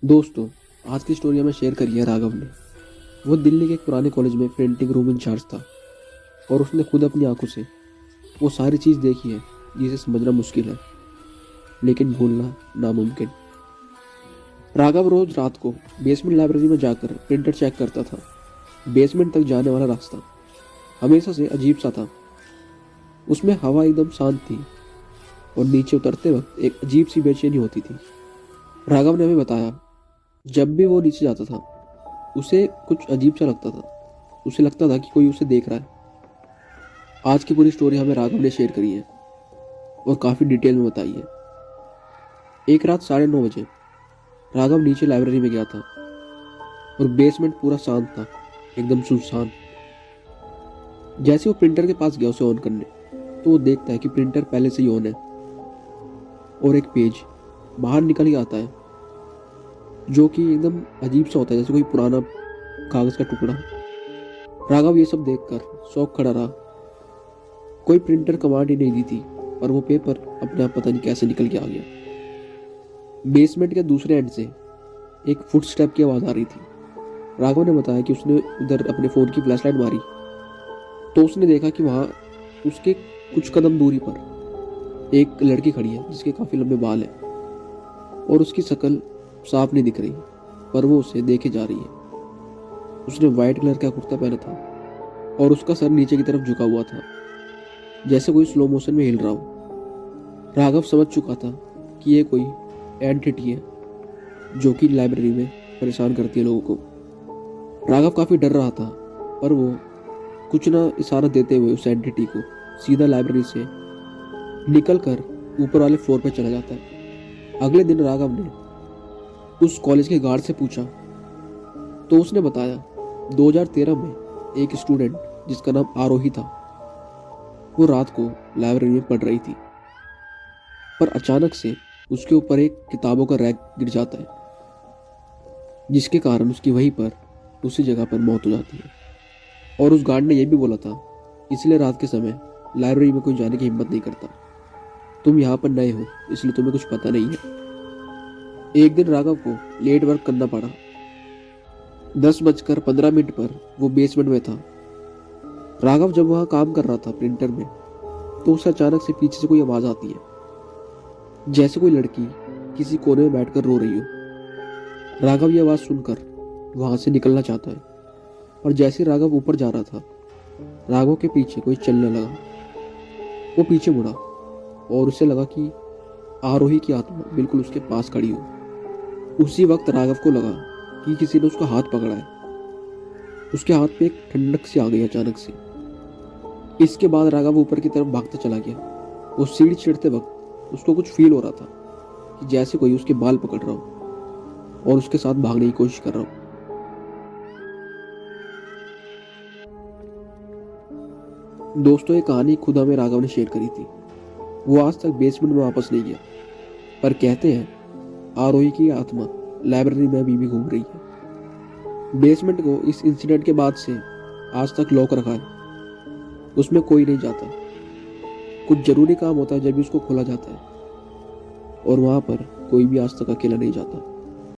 दोस्तों, आज की स्टोरी हमें शेयर करी है राघव ने। वो दिल्ली के एक पुराने कॉलेज में प्रिंटिंग रूम इंचार्ज था और उसने खुद अपनी आंखों से वो सारी चीज़ देखी है जिसे समझना मुश्किल है लेकिन भूलना नामुमकिन। राघव रोज रात को बेसमेंट लाइब्रेरी में जाकर प्रिंटर चेक करता था। बेसमेंट तक जाने वाला रास्ता हमेशा से अजीब सा था। उसमें हवा एकदम शांत थी और नीचे उतरते वक्त एक अजीब सी बेचैनी होती थी। राघव ने हमें बताया, जब भी वो नीचे जाता था उसे कुछ अजीब सा लगता था। उसे लगता था कि कोई उसे देख रहा है। आज की पूरी स्टोरी हमें राघव ने शेयर करी है और काफ़ी डिटेल में बताई है। एक रात 9:30 बजे राघव नीचे लाइब्रेरी में गया था और बेसमेंट पूरा शांत था, एकदम सुनसान। जैसे वो प्रिंटर के पास गया उसे ऑन करने, तो वो देखता है कि प्रिंटर पहले से ही ऑन है और एक पेज बाहर निकल के आता है जो कि एकदम अजीब सा होता है, जैसे कोई पुराना कागज का टुकड़ा। राघव ये सब देखकर शौक खड़ा रहा। कोई प्रिंटर कमांड ही नहीं दी थी पर वो पेपर अपने आप पता नहीं कैसे निकल के आ गया। बेसमेंट के दूसरे एंड से एक फुटस्टेप की आवाज़ आ रही थी। राघव ने बताया कि उसने उधर अपने फ़ोन की फ्लैशलाइट मारी तो उसने देखा कि वहाँ उसके कुछ कदम दूरी पर एक लड़की खड़ी है जिसके काफ़ी लंबे बाल हैं और उसकी शक्ल साफ नहीं दिख रही पर वो उसे देखे जा रही है। उसने वाइट कलर का कुर्ता पहना था और उसका सर नीचे की तरफ झुका हुआ था, जैसे कोई स्लो मोशन में हिल रहा हो। राघव समझ चुका था कि ये कोई एंटिटी है जो कि लाइब्रेरी में परेशान करती है लोगों को। राघव काफ़ी डर रहा था पर वो कुछ ना इशारा देते हुए उस एंटिटी को सीधा लाइब्रेरी से निकल कर ऊपर वाले फ्लोर पर चला जाता है। अगले दिन राघव ने उस कॉलेज के गार्ड से पूछा तो उसने बताया 2013 में एक स्टूडेंट जिसका नाम आरोही था, वो रात को लाइब्रेरी में पढ़ रही थी पर अचानक से उसके ऊपर एक किताबों का रैक गिर जाता है जिसके कारण उसकी वहीं पर उसी जगह पर मौत हो जाती है। और उस गार्ड ने यह भी बोला था, इसलिए रात के समय लाइब्रेरी में कोई जाने की हिम्मत नहीं करता। तुम यहाँ पर नए हो इसलिए तुम्हें कुछ पता नहीं है। एक दिन राघव को लेट वर्क करना पड़ा। 10:15 पर वो बेसमेंट में था। राघव जब वहाँ काम कर रहा था प्रिंटर में, तो उसे अचानक से पीछे से कोई आवाज़ आती है, जैसे कोई लड़की किसी कोने में बैठकर रो रही हो। राघव ये आवाज़ सुनकर वहाँ से निकलना चाहता है और जैसे राघव ऊपर जा रहा था, राघव के पीछे कोई चलने लगा। वो पीछे मुड़ा और उसे लगा कि आरोही की आत्मा बिल्कुल उसके पास खड़ी हो। उसी वक्त राघव को लगा कि किसी ने उसका हाथ पकड़ा है। उसके हाथ पे एक ठंडक सी आ गई अचानक से। इसके बाद राघव ऊपर की तरफ भागता चला गया। वो सीढ़ी चढ़ते वक्त उसको कुछ फील हो रहा था कि जैसे कोई उसके बाल पकड़ रहा हो और उसके साथ भागने की कोशिश कर रहा हो। दोस्तों, ये कहानी खुद हमें राघव ने शेयर करी थी। वो आज तक बेसमेंट में वापस नहीं गया पर कहते हैं आरोही की आत्मा लाइब्रेरी में अभी भी घूम रही है। बेसमेंट को इस इंसिडेंट के बाद से आज तक लॉक रखा है। उसमें कोई नहीं जाता। कुछ जरूरी काम होता है जब भी उसको खोला जाता है और वहां पर कोई भी आज तक अकेला नहीं जाता।